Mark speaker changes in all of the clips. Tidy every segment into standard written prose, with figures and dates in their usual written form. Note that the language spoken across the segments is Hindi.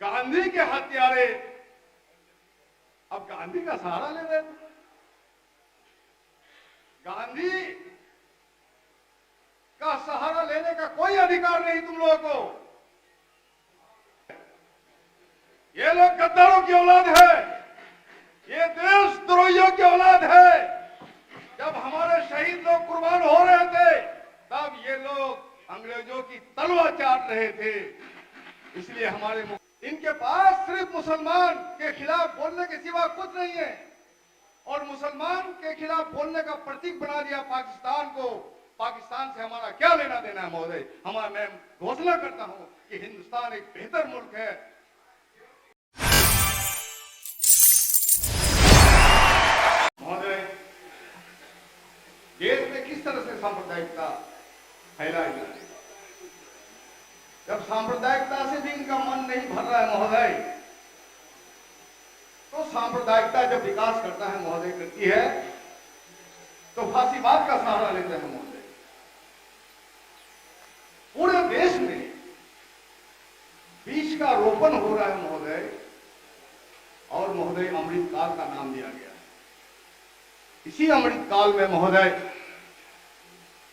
Speaker 1: गांधी के हत्यारे अब गांधी का सहारा ले रहे थे। गांधी का सहारा लेने का कोई अधिकार नहीं तुम लोगों को। ये लोग गद्दारों की औलाद है, ये देशद्रोहियों की औलाद है। जब हमारे शहीद लोग कुर्बान हो रहे थे तब ये लोग अंग्रेजों की तलवार चाट रहे थे। इसलिए हमारे इनके पास सिर्फ मुसलमान के खिलाफ बोलने के सिवा कुछ नहीं है, और मुसलमान के खिलाफ बोलने का प्रतीक बना दिया पाकिस्तान को। पाकिस्तान से हमारा क्या लेना देना है महोदय। मैं घोषणा करता हूं कि हिंदुस्तान एक बेहतर मुल्क है। महोदय, देश में किस तरह से सांप्रदायिकता फैलाई जा रही है। जब सांप्रदायिकता से भी इनका मन नहीं भर रहा है महोदय, तो सांप्रदायिकता जब विकास करता है महोदय, करती है, तो फांसीवाद का सहारा लेते हैं महोदय। पूरे देश में बीज का रोपण हो रहा है महोदय, और महोदय अमृतकाल का नाम दिया गया है। इसी अमृतकाल में महोदय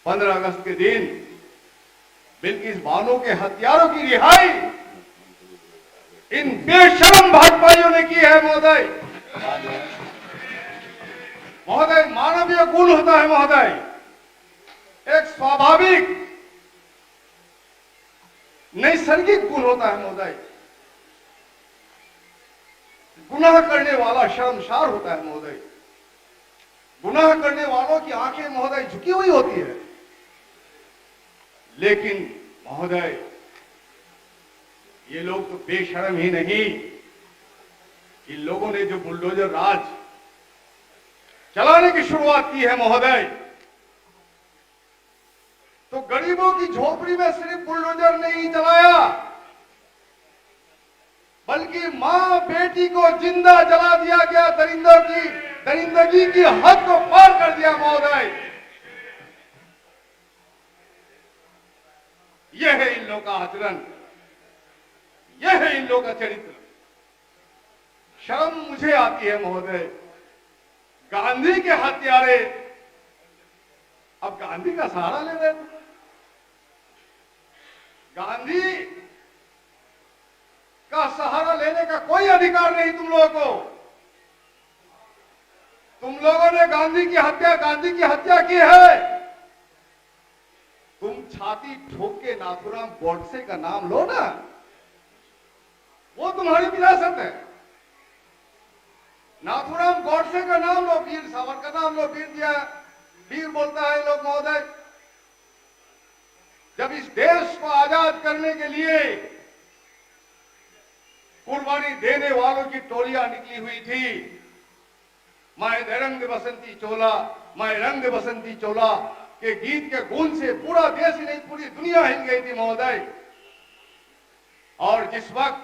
Speaker 1: 15 अगस्त के दिन बिल्किस बानो के हत्यारों की रिहाई इन बेशरम भाजपाइयों ने की है महोदय। महोदय, मानवीय गुण होता है महोदय, एक स्वाभाविक नैसर्गिक गुण होता है महोदय। गुनाह करने वाला शर्मसार होता है महोदय। गुनाह करने वालों की आंखें महोदय झुकी हुई होती है। लेकिन महोदय, ये लोग तो बेशर्म ही नहीं, इन लोगों ने जो बुलडोजर राज चलाने की शुरुआत की है महोदय, तो गरीबों की झोपड़ी में सिर्फ बुलडोजर नहीं चलाया, बल्कि मां बेटी को जिंदा जला दिया गया। दरिंदगी की हद को पार कर दिया महोदय। यह है इन लोगों का आचरण, यह है इन लोगों का चरित्र। शर्म मुझे आती है महोदय। गांधी के हत्यारे अब गांधी का सहारा ले रहे थे। गांधी का सहारा लेने का कोई अधिकार नहीं तुम लोगों को। तुम लोगों ने गांधी की हत्या की है। तुम छाती ठोक के नाथुराम गोडसे का नाम लो ना, वो तुम्हारी विरासत है। नाथुराम गोडसे का नाम लो, वीर सावरकर का नाम लो, वीर बोलता है लोग महोदय। जब इस देश को आजाद करने के लिए कुर्बानी देने वालों की टोलियां निकली हुई थी, माए रंग बसंती चोला, माए रंग बसंती चोला के गीत के गूंज से पूरा देश ही नहीं पूरी दुनिया हिल गई थी महोदय। और जिस वक्त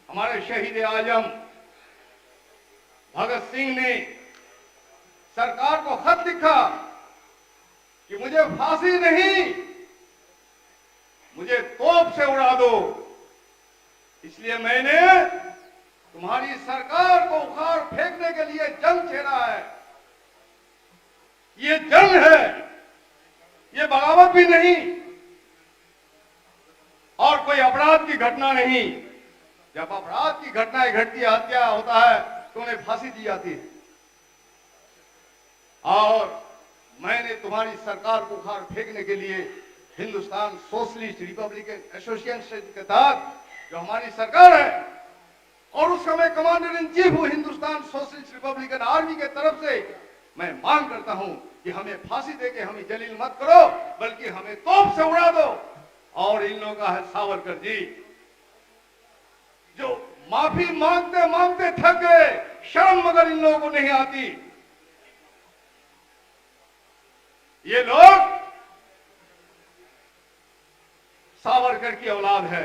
Speaker 1: हमारे शहीद आजम भगत सिंह ने सरकार को खत लिखा कि मुझे फांसी नहीं, मुझे तोप से उड़ा दो, इसलिए मैंने तुम्हारी सरकार को उखाड़ फेंकने के लिए जंग छेड़ा है। ये जंग है, ये बगावत भी नहीं और कोई अपराध की घटना नहीं। जब अपराध की घटनाएं घटती है, हत्या होता है, तो उन्हें फांसी दी जाती है। और मैंने तुम्हारी सरकार को उखाड़ फेंकने के लिए हिंदुस्तान सोशलिस्ट रिपब्लिकन एसोसिएशन के तहत जो हमारी सरकार है, और उस समय कमांडर इन चीफ हूं हिंदुस्तान सोशलिस्ट रिपब्लिकन आर्मी के तरफ से, मैं मांग करता हूं कि हमें फांसी देके हमें जलील मत करो, बल्कि हमें तोप से उड़ा दो। और इन लोगों का है सावरकर जी, जो माफी मांगते मांगते थक गए। शर्म मगर इन लोगों को नहीं आती। ये लोग सावरकर की औलाद है,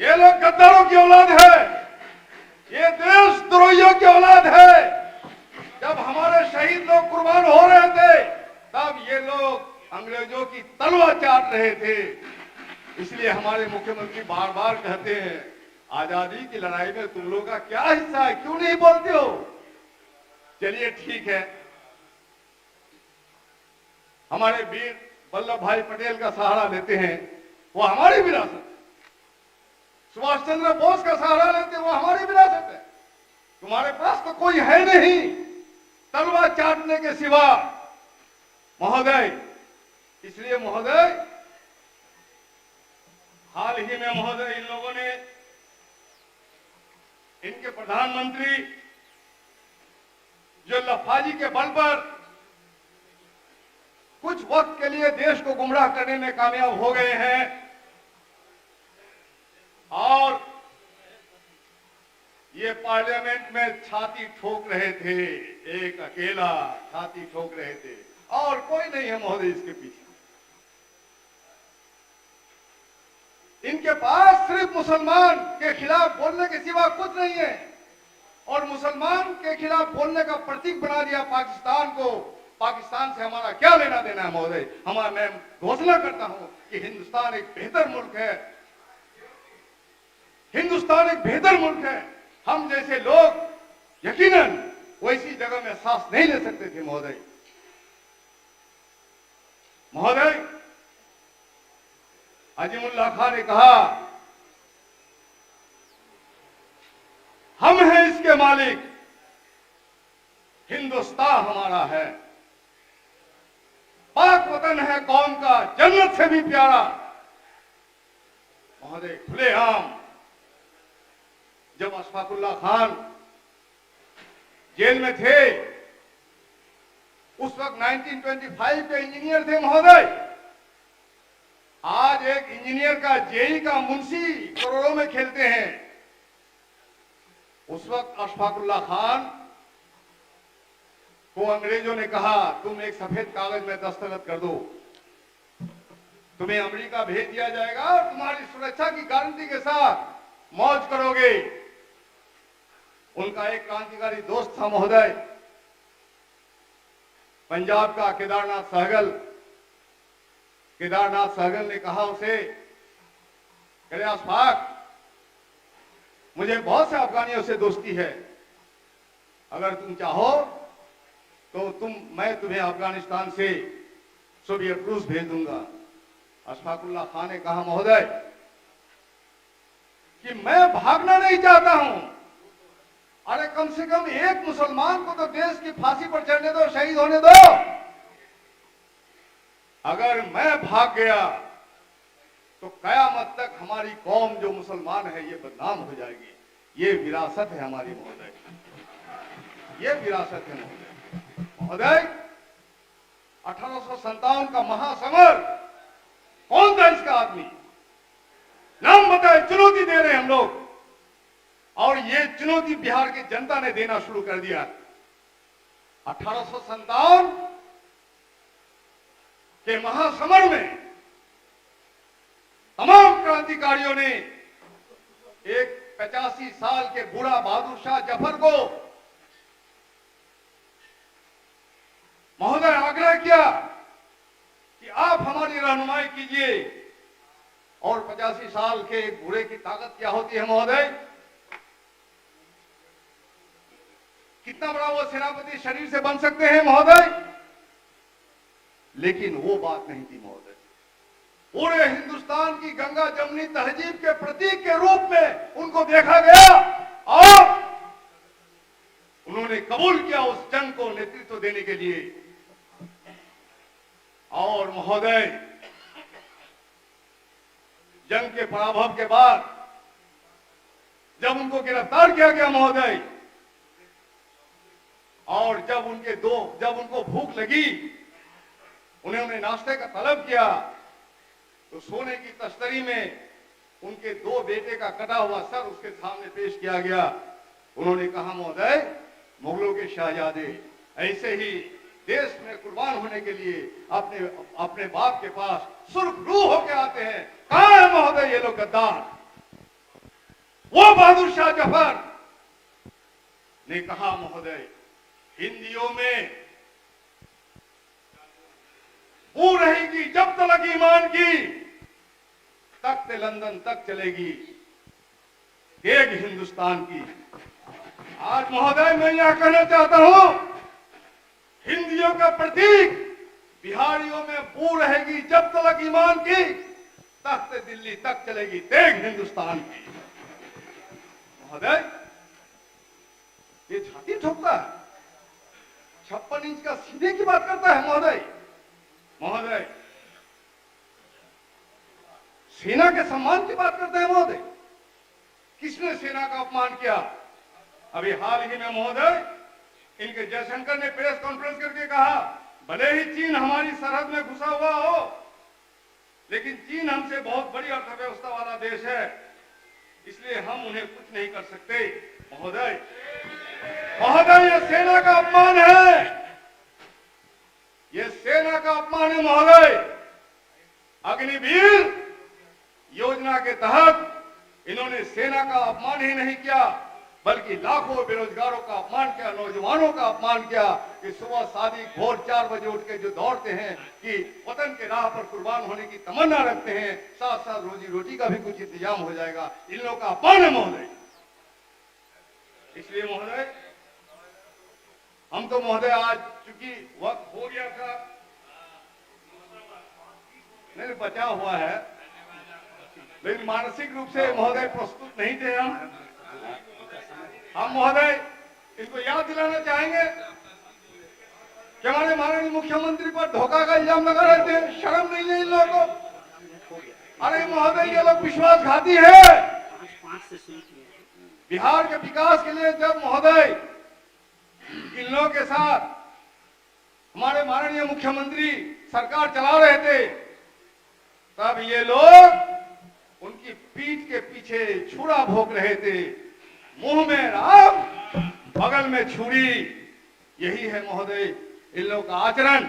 Speaker 1: ये लोग गद्दारों की औलाद है, ये देशद्रोहियों की औलाद है। जब हमारे शहीद लोग कुर्बान हो रहे थे तब ये लोग अंग्रेजों की तलवार चाट रहे थे। इसलिए हमारे मुख्यमंत्री बार बार कहते हैं आजादी की लड़ाई में तुम लोग का क्या हिस्सा है, क्यों नहीं बोलते हो? चलिए ठीक है, हमारे वीर वल्लभ भाई पटेल का सहारा लेते हैं, वो हमारी विरासत है। सुभाष चंद्र बोस का सहारा लेते हैं, वो हमारी विरासत है। तुम्हारे पास तो कोई है नहीं तलवार चाटने के सिवा महोदय। इसलिए महोदय, हाल ही में महोदय इन लोगों ने, इनके प्रधानमंत्री जो लफाजी के बल पर कुछ वक्त के लिए देश को गुमराह करने में कामयाब हो गए हैं और ये पार्लियामेंट में छाती ठोक रहे थे, एक अकेला छाती ठोक रहे थे और कोई नहीं है महोदय इसके पीछे। इनके पास सिर्फ मुसलमान के खिलाफ बोलने के सिवा कुछ नहीं है और मुसलमान के खिलाफ बोलने का प्रतीक बना दिया पाकिस्तान को। पाकिस्तान से हमारा क्या लेना देना है महोदय? मैं घोषणा करता हूं कि हिंदुस्तान एक बेहतर मुल्क है, हिंदुस्तान एक बेहतर मुल्क है। हम जैसे लोग यकीनन वैसी जगह में सांस नहीं ले सकते थे महोदय। महोदय, अजीमुल्लाह खान ने कहा हम हैं इसके मालिक, हिंदुस्तान हमारा है, पाक वतन है कौम का जन्नत से भी प्यारा। महोदय, खुलेआम जब अशफाकुल्लाह खान जेल में थे उस वक्त 1925 के इंजीनियर थे महोदय। आज एक इंजीनियर का जेई का मुंशी करोड़ों में खेलते हैं। उस वक्त अशफाकुल्लाह खान को अंग्रेजों ने कहा तुम एक सफेद कागज में दस्तखत कर दो, तुम्हें अमेरिका भेज दिया जाएगा और तुम्हारी सुरक्षा की गारंटी के साथ मौज करोगे। उनका एक क्रांतिकारी दोस्त था महोदय, पंजाब का केदारनाथ सहगल। केदारनाथ सहगल ने कहा उसे, कहे अशफाक, मुझे बहुत से अफगानियों से दोस्ती है, अगर तुम चाहो तो मैं तुम्हें अफगानिस्तान से सोवियत रूस भेज दूंगा। अशफाकुल्लाह खान ने कहा महोदय कि मैं भागना नहीं चाहता हूं, अरे कम से कम एक मुसलमान को तो देश की फांसी पर चढ़ने दो, शहीद होने दो। अगर मैं भाग गया तो कयामत तक हमारी कौम जो मुसलमान है ये बदनाम हो जाएगी। ये विरासत है हमारी महोदय, ये विरासत है महोदय। महोदय, 1857 का महासमर, कौन था इसका आदमी? नाम बताए, चुनौती दे रहे हम लोग और ये चुनौती बिहार की जनता ने देना शुरू कर दिया। 1857 के महासमर में तमाम क्रांतिकारियों ने एक 85 साल के बूढ़ा बहादुर शाह जफर को महोदय आग्रह किया कि आप हमारी रहनुमाई कीजिए। और 85 साल के एक बूढ़े की ताकत क्या होती है महोदय? कितना बड़ा वो सेनापति शरीर से बन सकते हैं महोदय, लेकिन वो बात नहीं थी महोदय। पूरे हिंदुस्तान की गंगा जमुनी तहजीब के प्रतीक के रूप में उनको देखा गया और उन्होंने कबूल किया उस जंग को नेतृत्व देने के लिए। और महोदय, जंग के पराभव के बाद जब उनको गिरफ्तार किया गया महोदय, और जब उनको भूख लगी, उन्होंने नाश्ते का तलब किया, तो सोने की तश्तरी में उनके 2 बेटे का कटा हुआ सर उसके सामने पेश किया गया। उन्होंने कहा महोदय, मुगलों के शहजादे ऐसे ही देश में कुर्बान होने के लिए अपने बाप के पास सुर्खरू होके आते हैं। कहां है महोदय ये लोग गद्दार? वो बहादुर शाह जफर ने कहा महोदय, हिंदियों में वो रहेगी जब तक ईमान की, तख्त लंदन तक चलेगी एक हिंदुस्तान की। आज महोदय मैं यह कहना चाहता हूं, हिंदियों का प्रतीक बिहारियों में बू रहेगी जब तक ईमान की, तख्त दिल्ली तक चलेगी तेग हिंदुस्तान की। महोदय ये छाती ठोकता है, 56 इंच का सीने की बात करता है महोदय। महोदय सेना के सम्मान की बात करते हैं महोदय। किसने सेना का अपमान किया? अभी हाल ही में महोदय इनके जयशंकर ने प्रेस कॉन्फ्रेंस करके कहा, भले ही चीन हमारी सरहद में घुसा हुआ हो, लेकिन चीन हमसे बहुत बड़ी अर्थव्यवस्था वाला देश है, इसलिए हम उन्हें कुछ नहीं कर सकते। महोदय महोदय यह सेना का अपमान है, यह सेना का अपमान है महोदय। अग्निवीर योजना के तहत इन्होंने सेना का अपमान ही नहीं किया, बल्कि लाखों बेरोजगारों का अपमान किया, नौजवानों का अपमान किया कि सुबह शादी भोर 4 बजे उठ के जो दौड़ते हैं कि वतन के राह पर कुर्बान होने की तमन्ना रखते हैं, साथ साथ रोजी रोटी का भी कुछ इंतजाम हो जाएगा, इन लोगों का अपमान है महोदय। इसलिए महोदय हम तो महोदय आज चूंकि वक्त हो गया था, नहीं बचा हुआ है, लेकिन मानसिक रूप से महोदय प्रस्तुत नहीं थे हम महोदय इनको याद दिलाना चाहेंगे कि हमारे माननीय मुख्यमंत्री पर धोखा का इल्जाम लगा रहे थे। शर्म नहीं है इन लोगों को? अरे महोदय ये लोग विश्वासघाती है। बिहार के विकास के लिए जब महोदय इन लोगों के साथ हमारे माननीय मुख्यमंत्री सरकार चला रहे थे, तब ये लोग उनकी पीठ के पीछे छुरा भोंक रहे थे, मुंह में राम बगल में छुरी। यही है महोदय इन लोगों का आचरण।